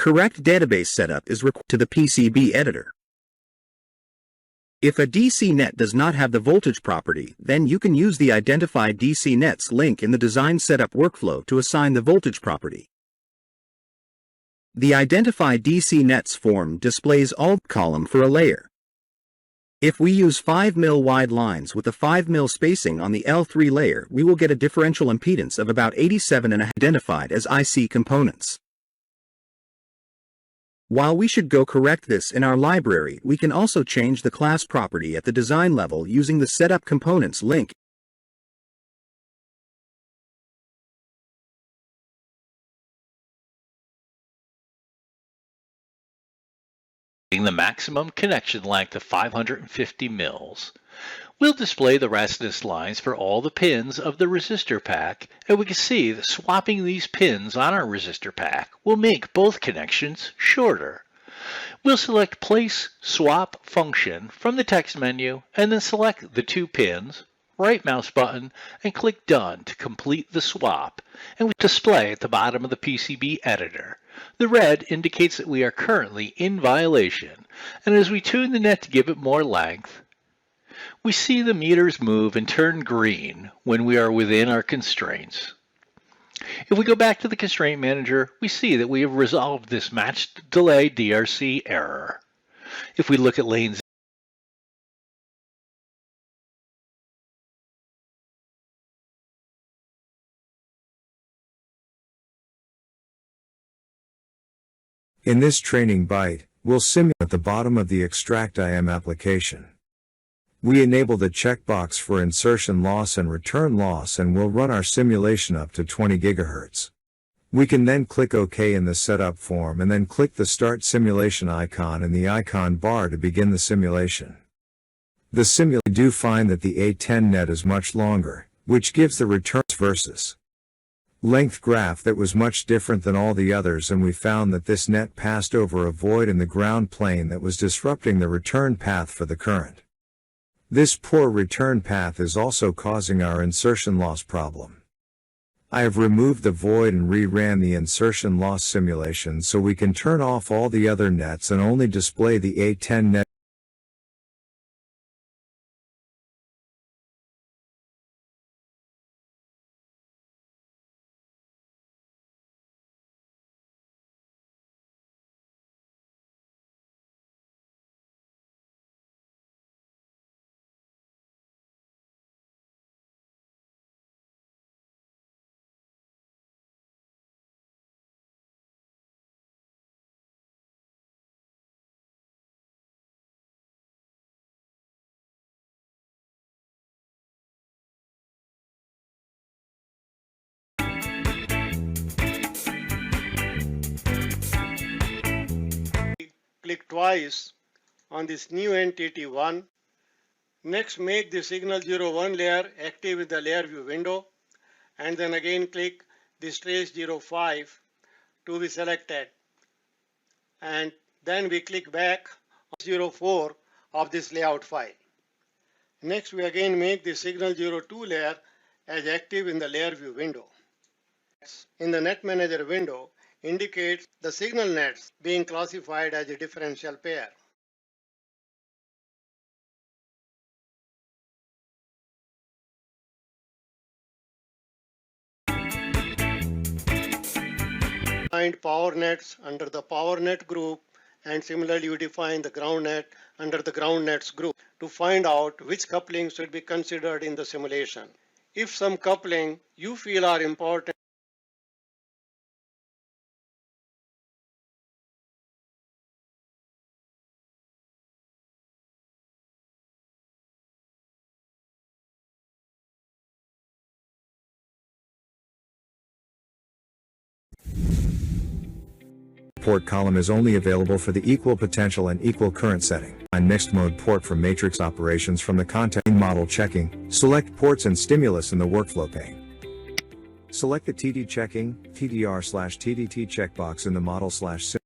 Correct database setup is required to the PCB editor. If a DC net does not have the voltage property, then you can use the Identify DC Nets link in the Design Setup workflow to assign the voltage property. The Identify DC Nets form displays all column for a layer. If we use 5 mm wide lines with a 5 mm spacing on the L3 layer, we will get a differential impedance of about 87 and identified as IC components. While we should go correct this in our library, we can also change the class property at the design level using the Setup Components link. The maximum connection length of 550 mils. We'll display the resistance lines for all the pins of the resistor pack, and we can see that swapping these pins on our resistor pack will make both connections shorter. We'll select Place Swap Function from the text menu and then select the two pins, right mouse button, and click Done to complete the swap, and we display at the bottom of the PCB editor. The red indicates that we are currently in violation, and as we tune the net to give it more length, we see the meters move and turn green when we are within our constraints. If we go back to the Constraint Manager, we see that we have resolved this matched delay DRC error. If we look at lanes In this training byte, we'll simulate at the bottom of the Extract IM application. We enable the checkbox for insertion loss and return loss and we'll run our simulation up to 20 GHz. We can then click OK in the setup form and then click the Start Simulation icon in the icon bar to begin the simulation. We do find that the A10 net is much longer, which gives the returns versus length graph that was much different than all the others, and we found that this net passed over a void in the ground plane that was disrupting the return path for the current. This poor return path is also causing our insertion loss problem. I have removed the void and re-ran the insertion loss simulation so we can turn off all the other nets and only display the A10 net. Click twice on this new entity 1. Next, make the signal 01 layer active in the layer view window, and then again click this trace 05 to be selected, and then we click back on 04 of this layout file. Next, we again make the signal 02 layer as active in the layer view window. In the Net Manager window, indicates the signal nets being classified as a differential pair. Find power nets under the power net group, and similarly you define the ground net under the ground nets group to find out which coupling should be considered in the simulation. If some coupling you feel are important, Port column is only available for the equal potential and equal current setting. On mixed mode port for matrix operations from the content model checking, select ports and stimulus in the workflow pane. Select the TD checking, TDR/TDT checkbox in the model/sim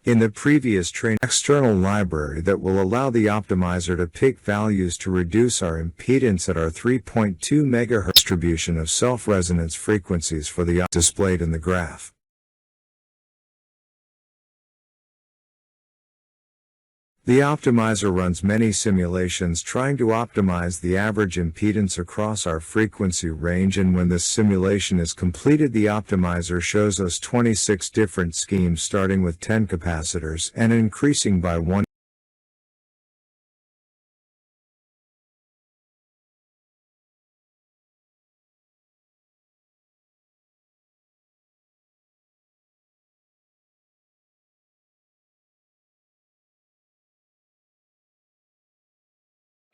In the previous training, external library that will allow the optimizer to pick values to reduce our impedance at our 3.2 MHz distribution of self-resonance frequencies for the displayed in the graph. The optimizer runs many simulations trying to optimize the average impedance across our frequency range, and when this simulation is completed, the optimizer shows us 26 different schemes starting with 10 capacitors and increasing by 1.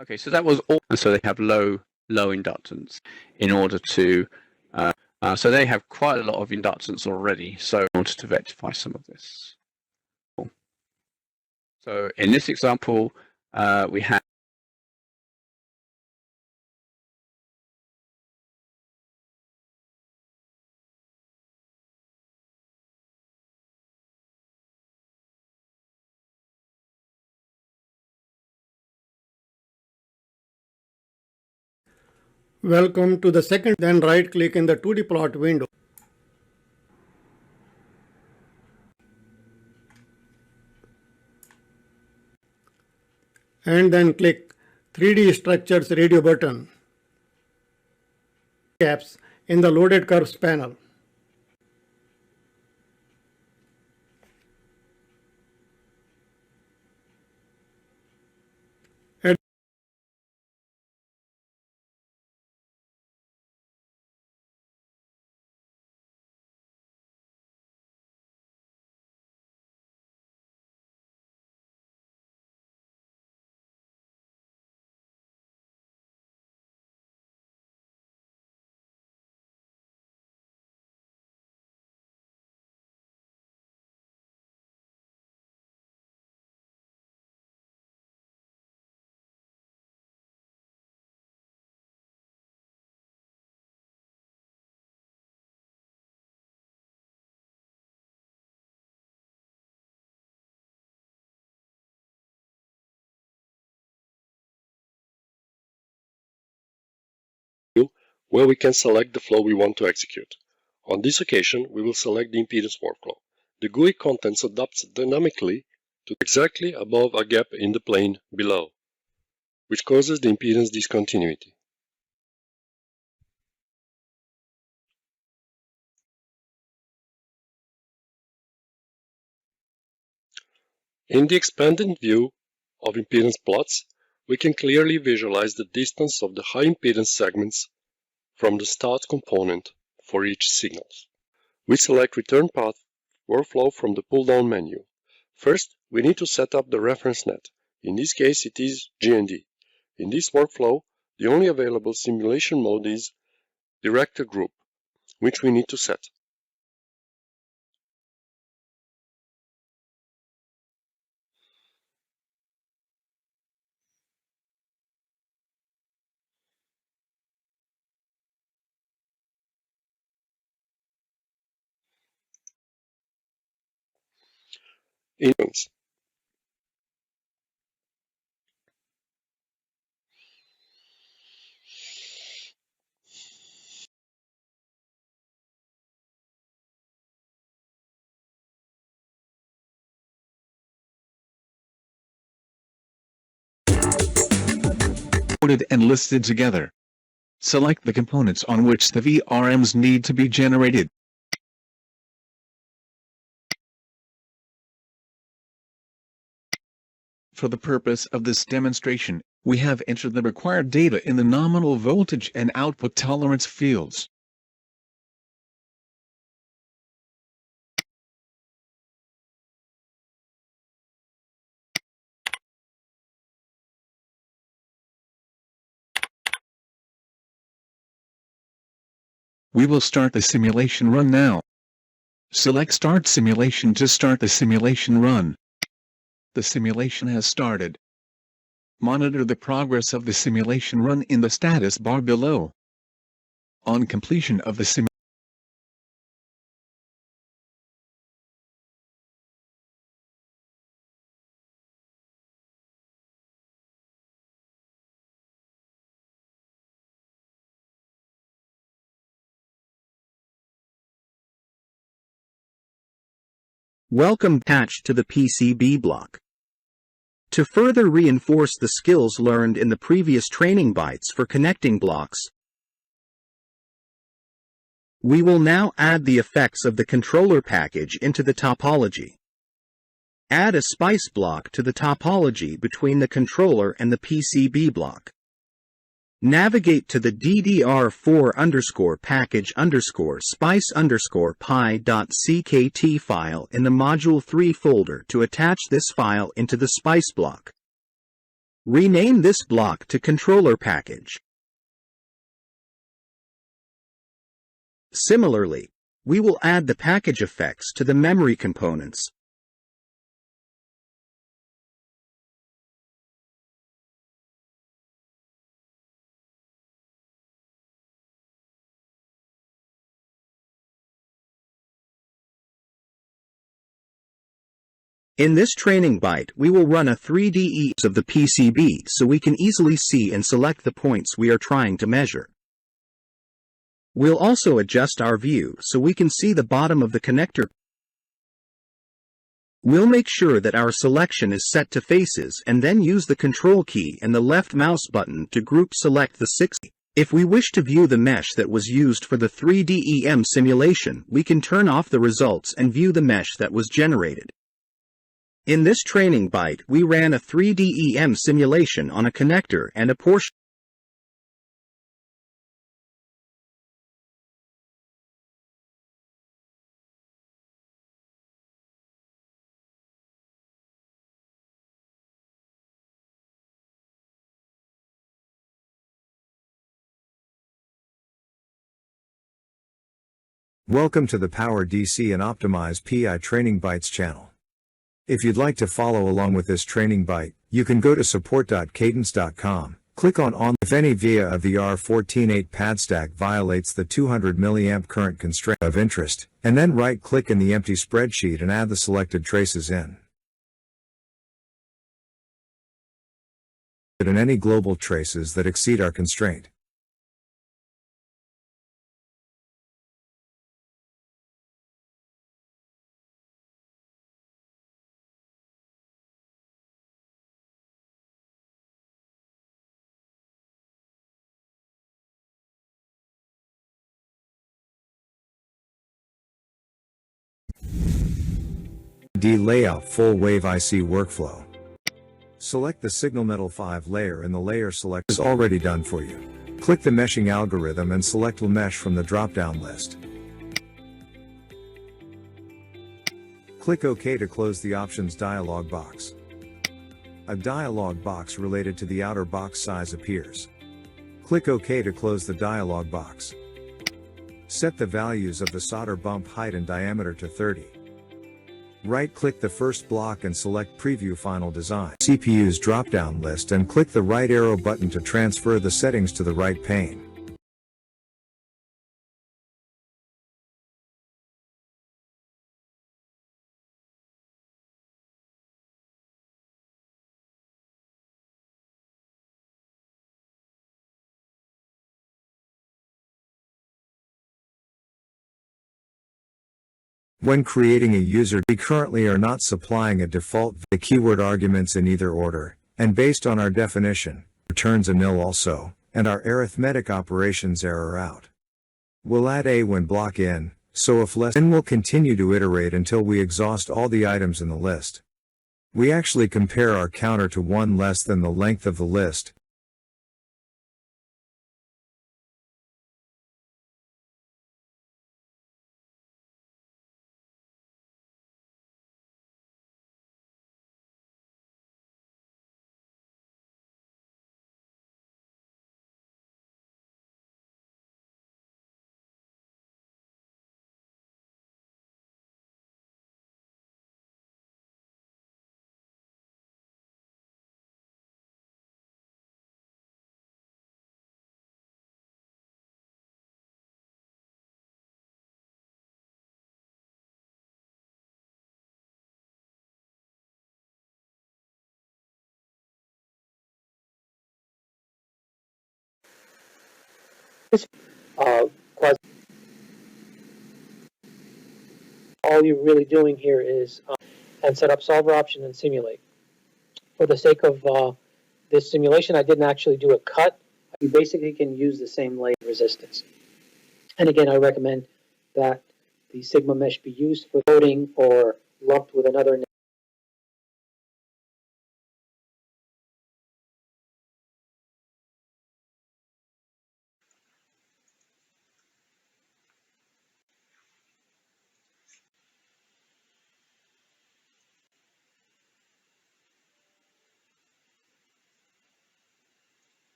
Okay, so that was all. And so they have low inductance in order to, so they have quite a lot of inductance already. So I wanted to rectify some of this. So in this example, we have Welcome to the second, then right click in the 2D plot window. And then click 3D Structures radio button. Gaps in the loaded curves panel. where we can select the flow we want to execute. On this occasion, we will select the impedance workflow. The GUI contents adapts dynamically to exactly above a gap in the plane below, which causes the impedance discontinuity. In the expanded view of impedance plots, we can clearly visualize the distance of the high impedance segments from the start component for each signal. We select Return Path Workflow from the pull-down menu. First, we need to set up the reference net. In this case, it is GND. In this workflow, the only available simulation mode is Director Group, which we need to set. Influence. Ordered and listed together. Select the components on which the VRMs need to be generated. For the purpose of this demonstration, we have entered the required data in the nominal voltage and output tolerance fields. We will start the simulation run now. Select Start Simulation to start the simulation run. The simulation has started. Monitor the progress of the simulation run in the status bar below. On completion of the simulation, Welcome attached to the PCB block. To further reinforce the skills learned in the previous training bytes for connecting blocks, we will now add the effects of the controller package into the topology. Add a spice block to the topology between the controller and the PCB block. Navigate to the ddr4_spice_pi.ckt file in the Module 3 folder to attach this file into the spice block. Rename this block to controller package. Similarly, we will add the package effects to the memory components. In this training byte, we will run a 3D of the PCB so we can easily see and select the points we are trying to measure. We'll also adjust our view so we can see the bottom of the connector. We'll make sure that our selection is set to faces and then use the Control key and the left mouse button to group select the 6. If we wish to view the mesh that was used for the 3D simulation, we can turn off the results and view the mesh that was generated. In this training byte, we ran a 3D simulation on a connector and a portion. Welcome to the Power DC and Optimize PI Training Bytes channel. If you'd like to follow along with this training byte, you can go to support.cadance.com, click on if any via of the R148 pad stack violates the 200 mA current constraint of interest, and then right-click in the empty spreadsheet and add the selected traces in. And any global traces that exceed our constraint. D layout full wave IC workflow. Select the Signal Metal 5 layer and the layer select is already done for you. Click the meshing algorithm and select mesh from the drop-down list. Click OK to close the options dialog box. A dialog box related to the outer box size appears. Click OK to close the dialog box. Set the values of the solder bump height and diameter to 30. Right-click the first block and select Preview Final Design. CPU's drop-down list and click the right arrow button to transfer the settings to the right pane. When creating a user, we currently are not supplying a default the keyword arguments in either order, and based on our definition, returns a nil also, and our arithmetic operations error out. We'll add a when block in, so if less, then we'll continue to iterate until we exhaust all the items in the list. We actually compare our counter to 1 less than the length of the list. All all you're really doing here is and set up solver option and simulate. For the sake of this simulation, I didn't actually do a cut. You basically can use the same layer resistance. And again, I recommend that the Sigma mesh be used for loading or lumped with another.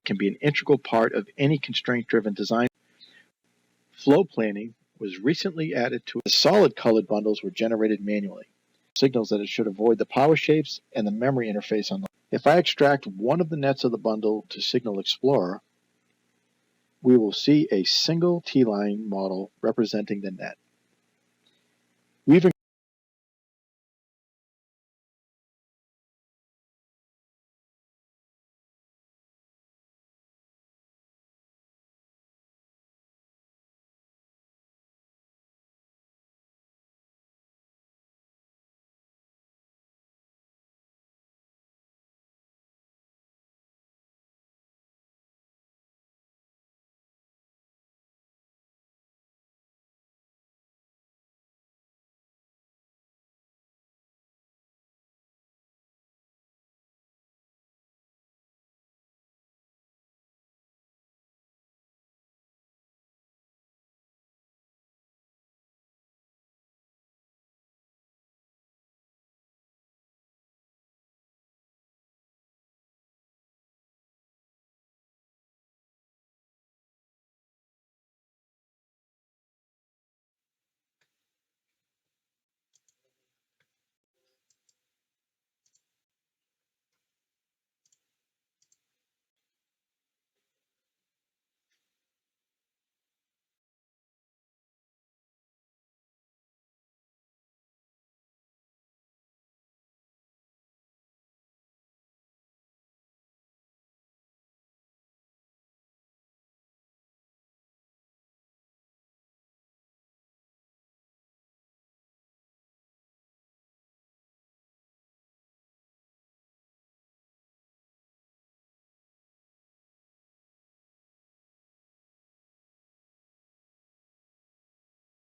Can be an integral part of any constraint-driven design. Flow planning was recently added to the solid colored bundles were generated manually. Signals that it should avoid the power shapes and the memory interface on the. If I extract one of the nets of the bundle to Signal Explorer, we will see a single T-line model representing the net. We've